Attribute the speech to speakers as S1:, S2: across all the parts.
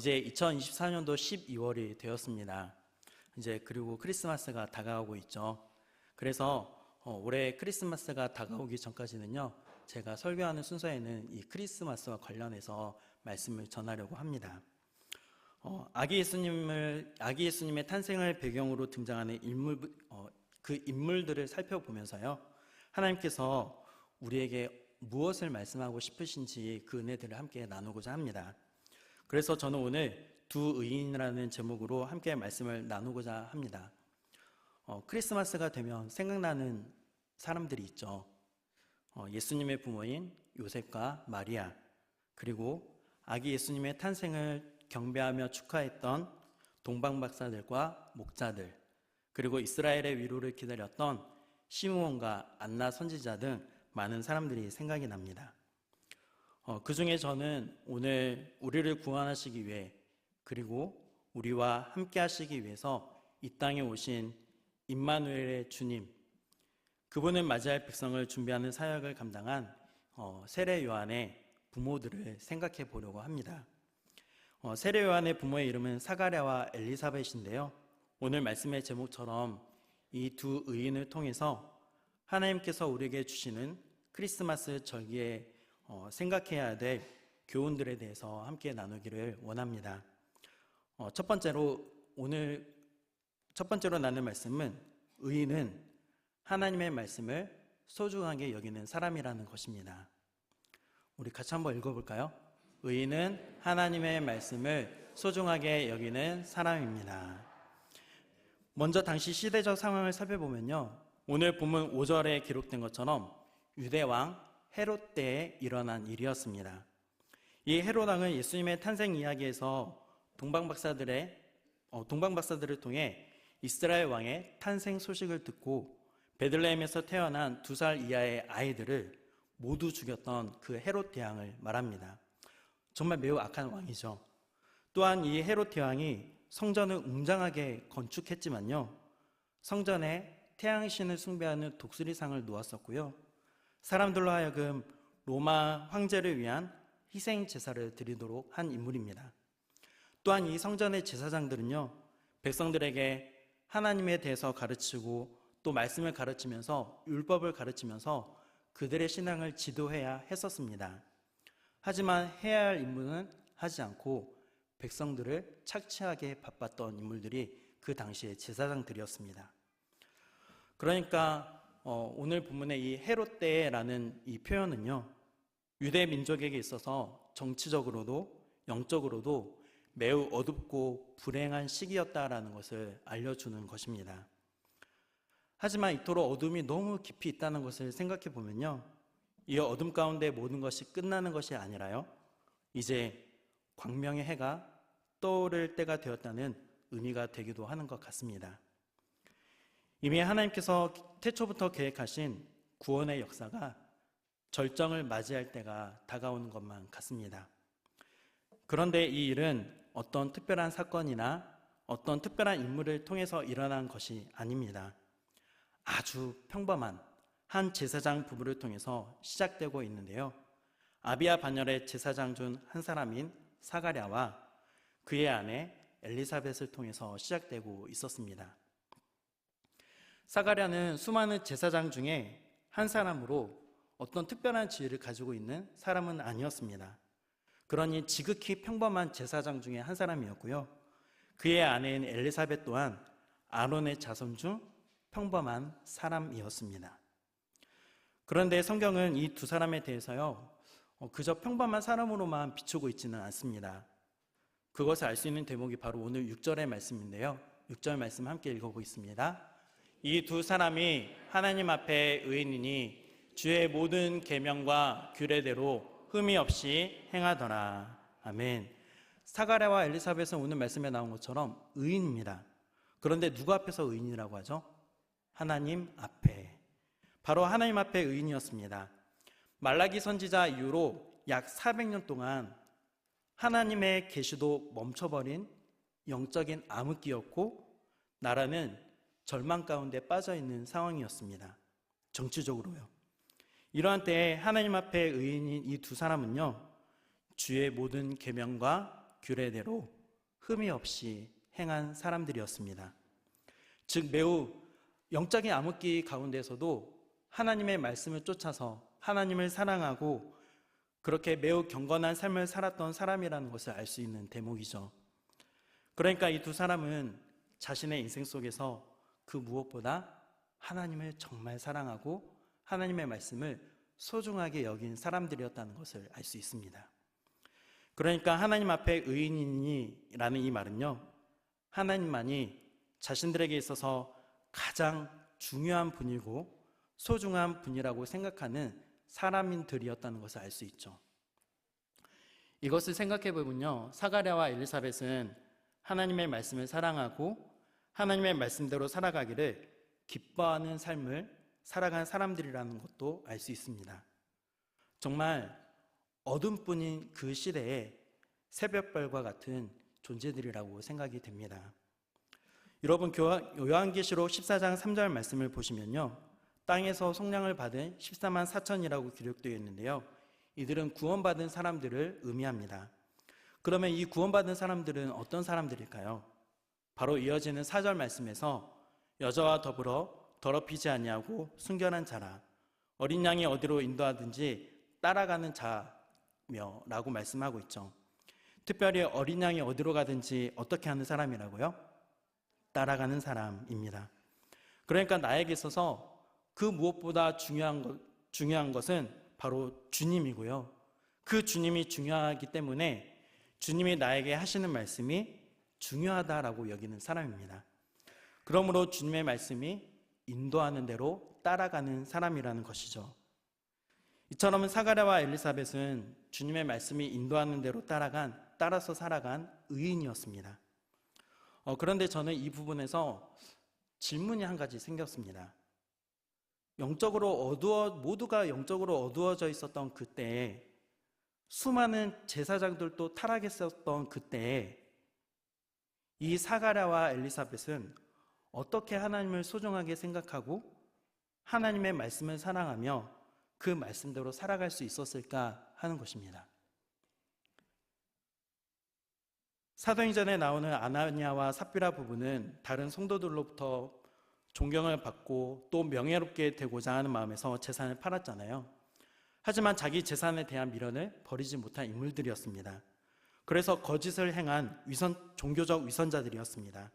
S1: 이제 2024년도 12월이 되었습니다. 이제 그리고 크리스마스가 다가오고 있죠. 그래서 올해 크리스마스가 다가오기 전까지는요, 제가 설교하는 순서에는 이 크리스마스와 관련해서 말씀을 전하려고 합니다. 아기 예수님의 탄생을 배경으로 등장하는 그 인물들을 살펴보면서요, 하나님께서 우리에게 무엇을 말씀하고 싶으신지 그 은혜들을 함께 나누고자 합니다. 그래서 저는 오늘 두 의인이라는 제목으로 함께 말씀을 나누고자 합니다. 크리스마스가 되면 생각나는 사람들이 있죠. 예수님의 부모인 요셉과 마리아, 그리고 아기 예수님의 탄생을 경배하며 축하했던 동방박사들과 목자들, 그리고 이스라엘의 위로를 기다렸던 시므온과 안나 선지자 등 많은 사람들이 생각이 납니다. 그 중에 저는 오늘 우리를 구원하시기 위해, 그리고 우리와 함께 하시기 위해서 이 땅에 오신 임마누엘의 주님, 그분을 맞이할 백성을 준비하는 사역을 감당한 세례 요한의 부모들을 생각해 보려고 합니다. 세례 요한의 부모의 이름은 사가랴와 엘리사벳인데요, 오늘 말씀의 제목처럼 이 두 의인을 통해서 하나님께서 우리에게 주시는 크리스마스 절기에 생각해야 될 교훈들에 대해서 함께 나누기를 원합니다. 첫 번째로 나눌 말씀은 의인은 하나님의 말씀을 소중하게 여기는 사람이라는 것입니다. 우리 같이 한번 읽어볼까요? 의인은 하나님의 말씀을 소중하게 여기는 사람입니다. 먼저 당시 시대적 상황을 살펴보면요, 오늘 본문 5절에 기록된 것처럼 유대왕 헤롯 때에 일어난 일이었습니다. 이 헤롯 왕은 예수님의 탄생 이야기에서 동방박사들을 통해 이스라엘 왕의 탄생 소식을 듣고 베들레헴에서 태어난 2살 이하의 아이들을 모두 죽였던 그 헤롯 대왕을 말합니다. 정말 매우 악한 왕이죠. 또한 이 헤롯 대왕이 성전을 웅장하게 건축했지만요, 성전에 태양신을 숭배하는 독수리상을 놓았었고요, 사람들로 하여금 로마 황제를 위한 희생 제사를 드리도록 한 인물입니다. 또한 이 성전의 제사장들은요, 백성들에게 하나님에 대해서 가르치고 또 말씀을 가르치면서 율법을 가르치면서 그들의 신앙을 지도해야 했었습니다. 하지만 해야 할 임무는 하지 않고 백성들을 착취하게 바빴던 인물들이 그 당시의 제사장들이었습니다. 그러니까 오늘 본문의 이 헤롯 때라는 이 표현은요, 유대 민족에게 있어서 정치적으로도 영적으로도 매우 어둡고 불행한 시기였다라는 것을 알려주는 것입니다. 하지만 이토록 어둠이 너무 깊이 있다는 것을 생각해 보면요, 이 어둠 가운데 모든 것이 끝나는 것이 아니라요, 이제 광명의 해가 떠오를 때가 되었다는 의미가 되기도 하는 것 같습니다. 이미 하나님께서 태초부터 계획하신 구원의 역사가 절정을 맞이할 때가 다가오는 것만 같습니다. 그런데 이 일은 어떤 특별한 사건이나 어떤 특별한 인물을 통해서 일어난 것이 아닙니다. 아주 평범한 한 제사장 부부를 통해서 시작되고 있는데요, 아비야 반열의 제사장 중 한 사람인 사가랴와 그의 아내 엘리사벳을 통해서 시작되고 있었습니다. 사가랴는 수많은 제사장 중에 한 사람으로 어떤 특별한 지위를 가지고 있는 사람은 아니었습니다. 그러니 지극히 평범한 제사장 중에 한 사람이었고요, 그의 아내인 엘리사벳 또한 아론의 자손 중 평범한 사람이었습니다. 그런데 성경은 이 두 사람에 대해서요, 그저 평범한 사람으로만 비추고 있지는 않습니다. 그것을 알 수 있는 대목이 바로 오늘 6절의 말씀인데요, 6절 말씀 함께 읽어보겠습니다. 이 두 사람이 하나님 앞에 의인이니 주의 모든 계명과 규례대로 흠이 없이 행하더라. 아멘. 사가랴와 엘리사벳은 오늘 말씀에 나온 것처럼 의인입니다. 그런데 누구 앞에서 의인이라고 하죠? 하나님 앞에. 바로 하나님 앞에 의인이었습니다. 말라기 선지자 이후로 약 400년 동안 하나님의 계시도 멈춰버린 영적인 암흑기였고, 나라는 절망 가운데 빠져있는 상황이었습니다. 정치적으로요. 이러한 때에 하나님 앞에 의인인 이 두 사람은요, 주의 모든 계명과 규례대로 흠이 없이 행한 사람들이었습니다. 즉 매우 영적인 암흑기 가운데서도 하나님의 말씀을 쫓아서 하나님을 사랑하고 그렇게 매우 경건한 삶을 살았던 사람이라는 것을 알 수 있는 대목이죠. 그러니까 이 두 사람은 자신의 인생 속에서 그 무엇보다 하나님을 정말 사랑하고 하나님의 말씀을 소중하게 여긴 사람들이었다는 것을 알 수 있습니다. 그러니까 하나님 앞에 의인이라는 이 말은요, 하나님만이 자신들에게 있어서 가장 중요한 분이고 소중한 분이라고 생각하는 사람들이었다는 것을 알 수 있죠. 이것을 생각해 보면요, 사가랴와 엘리사벳은 하나님의 말씀을 사랑하고 하나님의 말씀대로 살아가기를 기뻐하는 삶을 살아간 사람들이라는 것도 알 수 있습니다. 정말 어둠뿐인 그 시대에 새벽별과 같은 존재들이라고 생각이 됩니다. 여러분, 요한계시록 14장 3절 말씀을 보시면요, 땅에서 속량을 받은 14만 4천이라고 기록되어 있는데요, 이들은 구원받은 사람들을 의미합니다. 그러면 이 구원받은 사람들은 어떤 사람들일까요? 바로 이어지는 4절 말씀에서 여자와 더불어 더럽히지 아니하고 순결한 자라, 어린 양이 어디로 인도하든지 따라가는 자며 라고 말씀하고 있죠. 특별히 어린 양이 어디로 가든지 어떻게 하는 사람이라고요? 따라가는 사람입니다. 그러니까 나에게 있어서 그 무엇보다 중요한 것은 바로 주님이고요, 그 주님이 중요하기 때문에 주님이 나에게 하시는 말씀이 중요하다라고 여기는 사람입니다. 그러므로 주님의 말씀이 인도하는 대로 따라가는 사람이라는 것이죠. 이처럼 사가랴와 엘리사벳은 주님의 말씀이 인도하는 대로 따라서 살아간 의인이었습니다. 그런데 저는 이 부분에서 질문이 한 가지 생겼습니다. 모두가 영적으로 어두워져 있었던 그때에, 수많은 제사장들도 타락했었던 그때에 이 사가랴와 엘리사벳은 어떻게 하나님을 소중하게 생각하고 하나님의 말씀을 사랑하며 그 말씀대로 살아갈 수 있었을까 하는 것입니다. 사도행전에 나오는 아나니아와 삽비라 부부는 다른 성도들로부터 존경을 받고 또 명예롭게 되고자 하는 마음에서 재산을 팔았잖아요. 하지만 자기 재산에 대한 미련을 버리지 못한 인물들이었습니다. 그래서 거짓을 행한 종교적 위선자들이었습니다.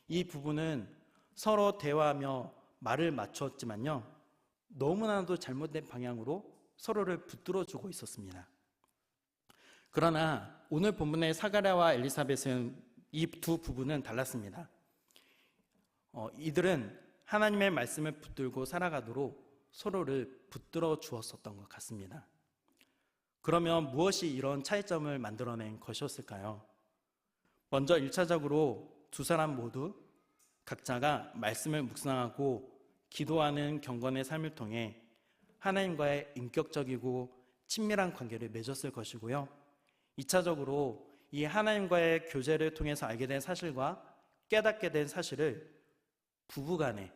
S1: 이 부부는 서로 대화하며 말을 맞추었지만요, 너무나도 잘못된 방향으로 서로를 붙들어주고 있었습니다. 그러나 오늘 본문의 사가랴와 엘리사벳은 이 두 부부는 달랐습니다. 이들은 하나님의 말씀을 붙들고 살아가도록 서로를 붙들어 주었었던 것 같습니다. 그러면 무엇이 이런 차이점을 만들어낸 것이었을까요? 먼저 1차적으로 두 사람 모두 각자가 말씀을 묵상하고 기도하는 경건의 삶을 통해 하나님과의 인격적이고 친밀한 관계를 맺었을 것이고요, 2차적으로 이 하나님과의 교제를 통해서 알게 된 사실과 깨닫게 된 사실을 부부간에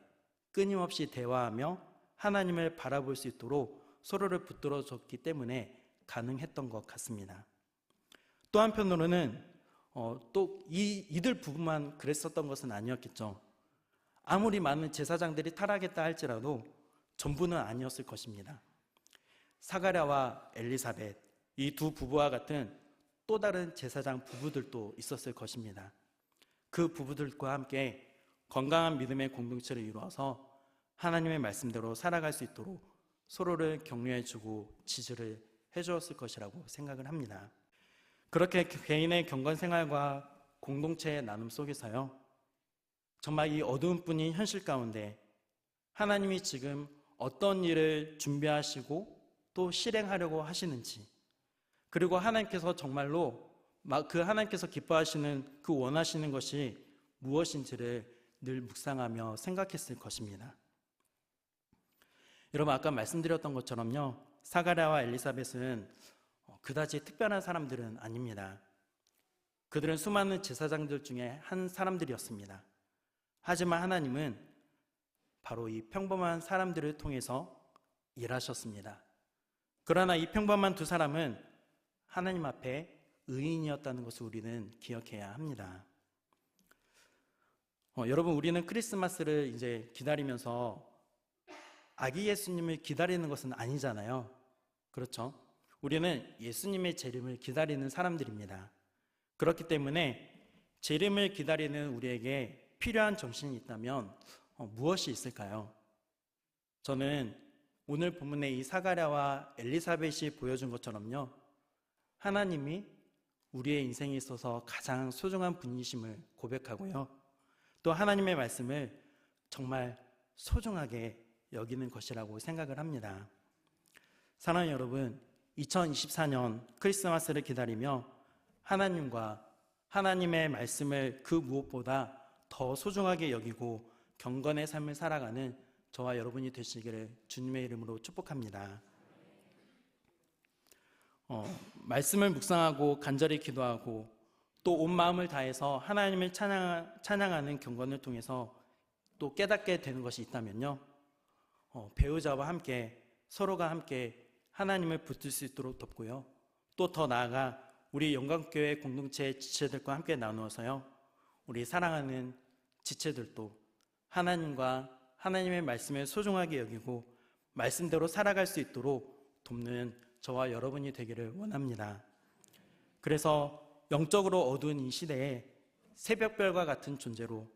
S1: 끊임없이 대화하며 하나님을 바라볼 수 있도록 서로를 붙들어 줬기 때문에 가능했던 것 같습니다. 또 한편으로는 또 이들 부부만 그랬었던 것은 아니었겠죠. 아무리 많은 제사장들이 타락했다 할지라도 전부는 아니었을 것입니다. 사가랴와 엘리사벳, 이 두 부부와 같은 또 다른 제사장 부부들도 있었을 것입니다. 그 부부들과 함께 건강한 믿음의 공동체를 이루어서 하나님의 말씀대로 살아갈 수 있도록 서로를 격려해주고 지지를 해주었을 것이라고 생각을 합니다. 그렇게 개인의 경건 생활과 공동체의 나눔 속에서요, 정말 이 어두운 뿐인 현실 가운데 하나님이 지금 어떤 일을 준비하시고 또 실행하려고 하시는지, 그리고 하나님께서 정말로 하나님께서 기뻐하시는 그 원하시는 것이 무엇인지를 늘 묵상하며 생각했을 것입니다. 여러분, 아까 말씀드렸던 것처럼요, 사가랴와 엘리사벳은 그다지 특별한 사람들은 아닙니다. 그들은 수많은 제사장들 중에 한 사람들이었습니다. 하지만 하나님은 바로 이 평범한 사람들을 통해서 일하셨습니다. 그러나 이 평범한 두 사람은 하나님 앞에 의인이었다는 것을 우리는 기억해야 합니다. 여러분, 우리는 크리스마스를 이제 기다리면서 아기 예수님을 기다리는 것은 아니잖아요. 그렇죠? 우리는 예수님의 재림을 기다리는 사람들입니다. 그렇기 때문에 재림을 기다리는 우리에게 필요한 정신이 있다면 무엇이 있을까요? 저는 오늘 본문의 이 사가랴와 엘리사벳이 보여준 것처럼요, 하나님이 우리의 인생에 있어서 가장 소중한 분이심을 고백하고요, 또 하나님의 말씀을 정말 소중하게 여기는 것이라고 생각을 합니다. 사랑하는 여러분, 2024년 크리스마스를 기다리며 하나님과 하나님의 말씀을 그 무엇보다 더 소중하게 여기고 경건의 삶을 살아가는 저와 여러분이 되시기를 주님의 이름으로 축복합니다. 말씀을 묵상하고 간절히 기도하고 또 온 마음을 다해서 하나님을 찬양하는 경건을 통해서 또 깨닫게 되는 것이 있다면요, 배우자와 함께 서로가 함께 하나님을 붙들 수 있도록 돕고요, 또 더 나아가 우리 영광교회 공동체 지체들과 함께 나누어서요, 우리 사랑하는 지체들도 하나님과 하나님의 말씀을 소중하게 여기고 말씀대로 살아갈 수 있도록 돕는 저와 여러분이 되기를 원합니다. 그래서 영적으로 어두운 이 시대에 새벽별과 같은 존재로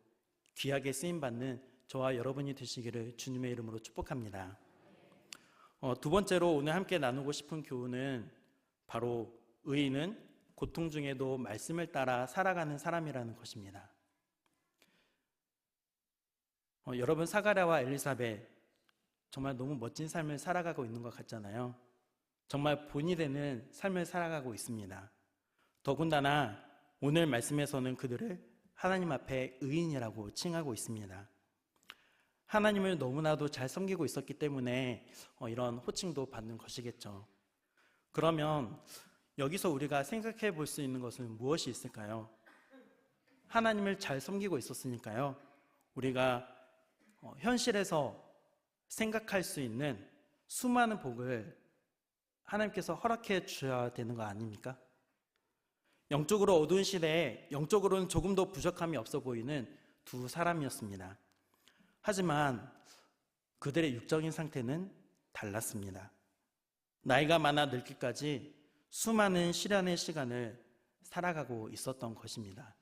S1: 귀하게 쓰임받는 저와 여러분이 되시기를 주님의 이름으로 축복합니다. 두 번째로 오늘 함께 나누고 싶은 교훈은 바로 의인은 고통 중에도 말씀을 따라 살아가는 사람이라는 것입니다. 여러분, 사가랴와 엘리사벳 정말 너무 멋진 삶을 살아가고 있는 것 같잖아요. 정말 본이 되는 삶을 살아가고 있습니다. 더군다나 오늘 말씀에서는 그들을 하나님 앞에 의인이라고 칭하고 있습니다. 하나님을 너무나도 잘 섬기고 있었기 때문에 이런 호칭도 받는 것이겠죠. 그러면 여기서 우리가 생각해 볼 수 있는 것은 무엇이 있을까요? 하나님을 잘 섬기고 있었으니까요, 우리가 현실에서 생각할 수 있는 수많은 복을 하나님께서 허락해 주셔야 되는 거 아닙니까? 영적으로 어두운 시대에 영적으로는 조금 더 부족함이 없어 보이는 두 사람이었습니다. 하지만 그들의 육적인 상태는 달랐습니다. 나이가 많아 늙기까지 수많은 시련의 시간을 살아가고 있었던 것입니다.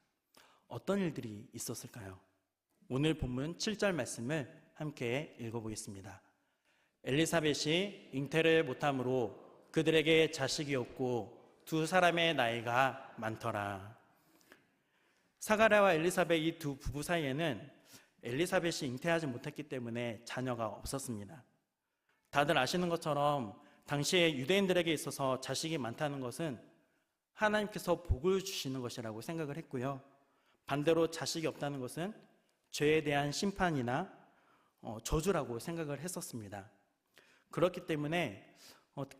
S1: 어떤 일들이 있었을까요? 오늘 본문 7절 말씀을 함께 읽어보겠습니다. 엘리사벳이 잉태를 못함으로 그들에게 자식이 없고 두 사람의 나이가 많더라. 사가랴와 엘리사벳 이 두 부부 사이에는 엘리사벳이 잉태하지 못했기 때문에 자녀가 없었습니다. 다들 아시는 것처럼 당시에 유대인들에게 있어서 자식이 많다는 것은 하나님께서 복을 주시는 것이라고 생각을 했고요, 반대로 자식이 없다는 것은 죄에 대한 심판이나 저주라고 생각을 했었습니다. 그렇기 때문에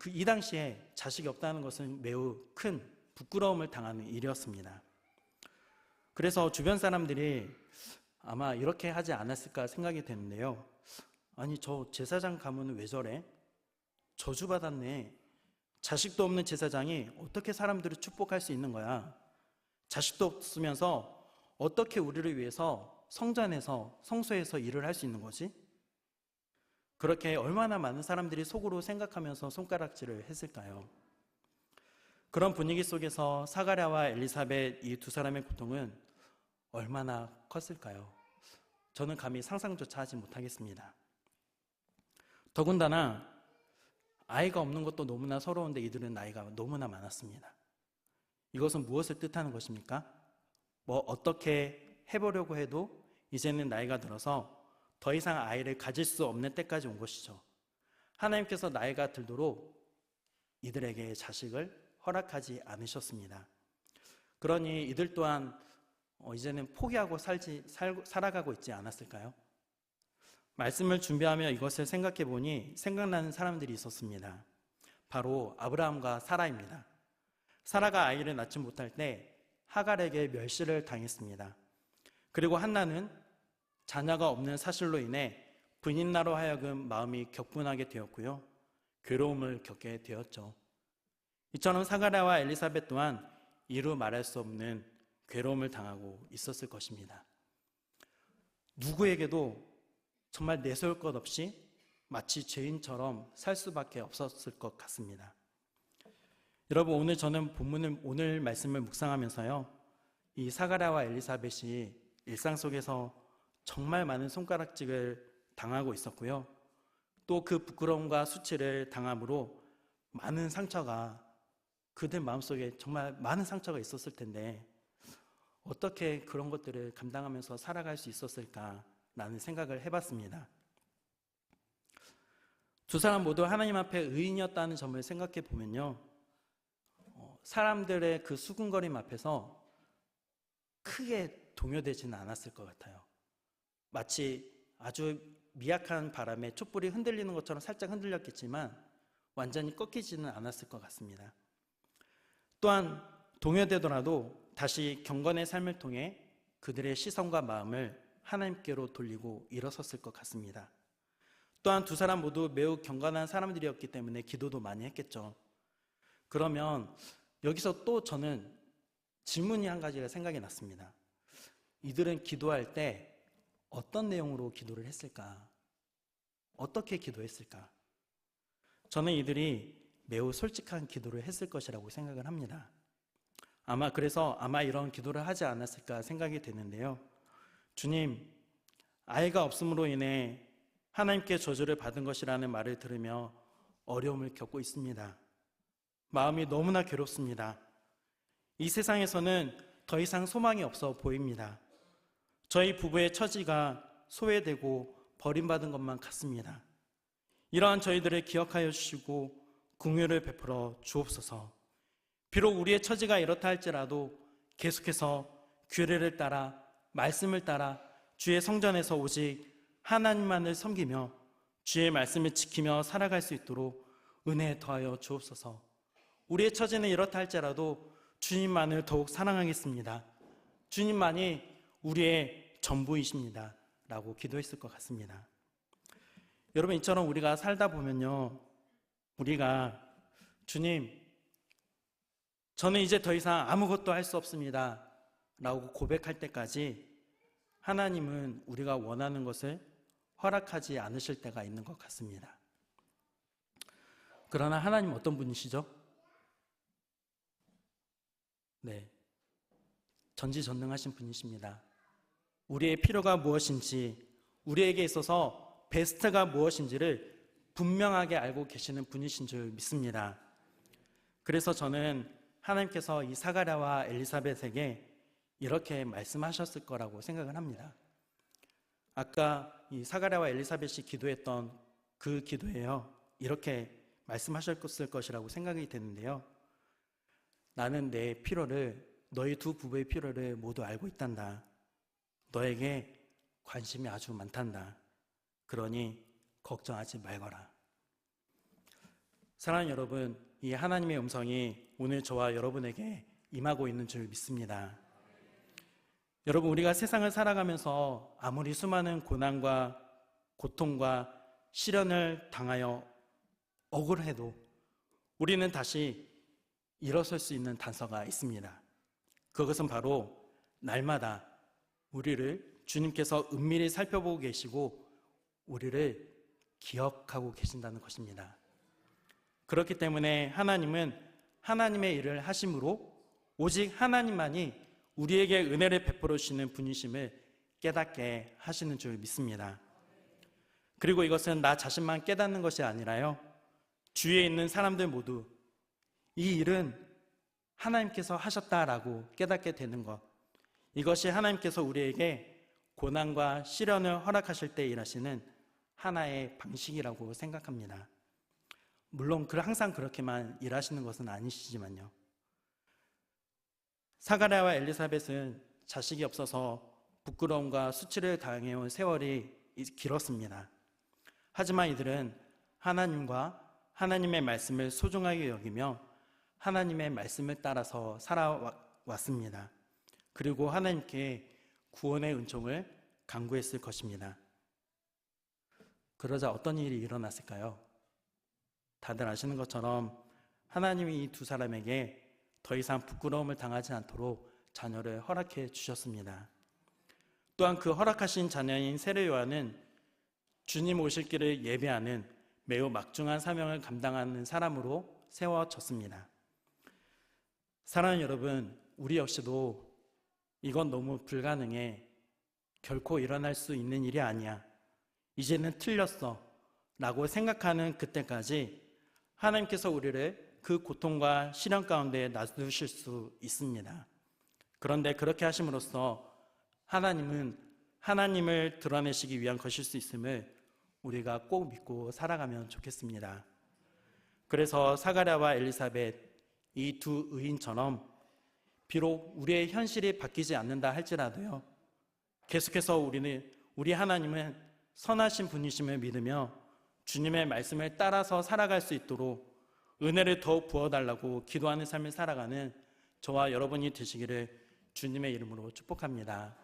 S1: 이 당시에 자식이 없다는 것은 매우 큰 부끄러움을 당하는 일이었습니다. 그래서 주변 사람들이 아마 이렇게 하지 않았을까 생각이 되는데요, 아니, 저 제사장 가문은 왜 저래? 저주받았네. 자식도 없는 제사장이 어떻게 사람들을 축복할 수 있는 거야? 자식도 없으면서 어떻게 우리를 위해서 성전에서 성소에서 일을 할 수 있는 거지? 그렇게 얼마나 많은 사람들이 속으로 생각하면서 손가락질을 했을까요? 그런 분위기 속에서 사가랴와 엘리사벳 이 두 사람의 고통은 얼마나 컸을까요? 저는 감히 상상조차 하지 못하겠습니다. 더군다나 아이가 없는 것도 너무나 서러운데 이들은 나이가 너무나 많았습니다. 이것은 무엇을 뜻하는 것입니까? 어떻게 해보려고 해도 이제는 나이가 들어서 더 이상 아이를 가질 수 없는 때까지 온 것이죠. 하나님께서 나이가 들도록 이들에게 자식을 허락하지 않으셨습니다. 그러니 이들 또한 이제는 포기하고 살아가고 있지 않았을까요? 말씀을 준비하며 이것을 생각해 보니 생각나는 사람들이 있었습니다. 바로 아브라함과 사라입니다. 사라가 아이를 낳지 못할 때 하갈에게 멸시를 당했습니다. 그리고 한나는 자녀가 없는 사실로 인해 분인나로 하여금 마음이 격분하게 되었고요, 괴로움을 겪게 되었죠. 이처럼 사가랴와 엘리사벳 또한 이루 말할 수 없는 괴로움을 당하고 있었을 것입니다. 누구에게도 정말 내세울 것 없이 마치 죄인처럼 살 수밖에 없었을 것 같습니다. 여러분, 오늘 저는 오늘 말씀을 묵상하면서요, 이 사가랴와 엘리사벳이 일상 속에서 정말 많은 손가락질을 당하고 있었고요, 또 그 부끄러움과 수치를 당함으로 많은 상처가, 그들 마음속에 정말 많은 상처가 있었을 텐데 어떻게 그런 것들을 감당하면서 살아갈 수 있었을까라는 생각을 해봤습니다. 두 사람 모두 하나님 앞에 의인이었다는 점을 생각해 보면요, 사람들의 그 수군거림 앞에서 크게 동요되지는 않았을 것 같아요. 마치 아주 미약한 바람에 촛불이 흔들리는 것처럼 살짝 흔들렸겠지만 완전히 꺾이지는 않았을 것 같습니다. 또한 동요되더라도 다시 경건의 삶을 통해 그들의 시선과 마음을 하나님께로 돌리고 일어섰을 것 같습니다. 또한 두 사람 모두 매우 경건한 사람들이었기 때문에 기도도 많이 했겠죠. 그러면 여기서 또 저는 질문이 한 가지가 생각이 났습니다. 이들은 기도할 때 어떤 내용으로 기도를 했을까? 어떻게 기도했을까? 저는 이들이 매우 솔직한 기도를 했을 것이라고 생각을 합니다. 그래서 이런 기도를 하지 않았을까 생각이 되는데요. 주님, 아이가 없음으로 인해 하나님께 저주를 받은 것이라는 말을 들으며 어려움을 겪고 있습니다. 마음이 너무나 괴롭습니다. 이 세상에서는 더 이상 소망이 없어 보입니다. 저희 부부의 처지가 소외되고 버림받은 것만 같습니다. 이러한 저희들을 기억하여 주시고 긍휼을 베풀어 주옵소서. 비록 우리의 처지가 이렇다 할지라도 계속해서 규례를 따라, 말씀을 따라 주의 성전에서 오직 하나님만을 섬기며 주의 말씀을 지키며 살아갈 수 있도록 은혜 더하여 주옵소서. 우리의 처지는 이렇다 할지라도 주님만을 더욱 사랑하겠습니다. 주님만이 우리의 전부이십니다 라고 기도했을 것 같습니다. 여러분, 이처럼 우리가 살다 보면요, 우리가 주님, 저는 이제 더 이상 아무것도 할 수 없습니다 라고 고백할 때까지 하나님은 우리가 원하는 것을 허락하지 않으실 때가 있는 것 같습니다. 그러나 하나님 어떤 분이시죠? 네, 전지전능하신 분이십니다. 우리의 필요가 무엇인지, 우리에게 있어서 베스트가 무엇인지를 분명하게 알고 계시는 분이신 줄 믿습니다. 그래서 저는 하나님께서 이 사가랴와 엘리사벳에게 이렇게 말씀하셨을 거라고 생각을 합니다. 아까 이 사가랴와 엘리사벳이 기도했던 그 기도에요, 이렇게 말씀하셨을 것이라고 생각이 되는데요. 나는 내 필요를, 너희 두 부부의 필요를 모두 알고 있단다. 너에게 관심이 아주 많단다. 그러니 걱정하지 말거라. 사랑하는 여러분, 이 하나님의 음성이 오늘 저와 여러분에게 임하고 있는 줄 믿습니다. 여러분, 우리가 세상을 살아가면서 아무리 수많은 고난과 고통과 시련을 당하여 억울해도 우리는 다시 일어설 수 있는 단서가 있습니다. 그것은 바로 날마다 우리를 주님께서 은밀히 살펴보고 계시고 우리를 기억하고 계신다는 것입니다. 그렇기 때문에 하나님은 하나님의 일을 하심으로 오직 하나님만이 우리에게 은혜를 베풀어 주시는 분이심을 깨닫게 하시는 줄 믿습니다. 그리고 이것은 나 자신만 깨닫는 것이 아니라요, 주위에 있는 사람들 모두 이 일은 하나님께서 하셨다라고 깨닫게 되는 것, 이것이 하나님께서 우리에게 고난과 시련을 허락하실 때 일하시는 하나의 방식이라고 생각합니다. 물론 항상 그렇게만 일하시는 것은 아니시지만요. 사가랴와 엘리사벳은 자식이 없어서 부끄러움과 수치를 당해온 세월이 길었습니다. 하지만 이들은 하나님과 하나님의 말씀을 소중하게 여기며 하나님의 말씀을 따라서 살아왔습니다. 그리고 하나님께 구원의 은총을 간구했을 것입니다. 그러자 어떤 일이 일어났을까요? 다들 아시는 것처럼 하나님이 이 두 사람에게 더 이상 부끄러움을 당하지 않도록 자녀를 허락해 주셨습니다. 또한 그 허락하신 자녀인 세례 요한은 주님 오실 길을 예배하는 매우 막중한 사명을 감당하는 사람으로 세워졌습니다. 사랑하는 여러분, 우리 역시도 이건 너무 불가능해, 결코 일어날 수 있는 일이 아니야, 이제는 틀렸어 라고 생각하는 그때까지 하나님께서 우리를 그 고통과 시련 가운데 놔두실 수 있습니다. 그런데 그렇게 하심으로써 하나님은 하나님을 드러내시기 위한 것일 수 있음을 우리가 꼭 믿고 살아가면 좋겠습니다. 그래서 사가랴와 엘리사벳, 이 두 의인처럼 비록 우리의 현실이 바뀌지 않는다 할지라도요, 계속해서 우리 하나님은 선하신 분이심을 믿으며 주님의 말씀을 따라서 살아갈 수 있도록 은혜를 더욱 부어달라고 기도하는 삶을 살아가는 저와 여러분이 되시기를 주님의 이름으로 축복합니다.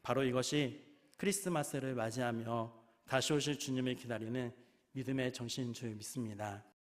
S1: 바로 이것이 크리스마스를 맞이하며 다시 오실 주님을 기다리는 믿음의 정신인 줄 믿습니다.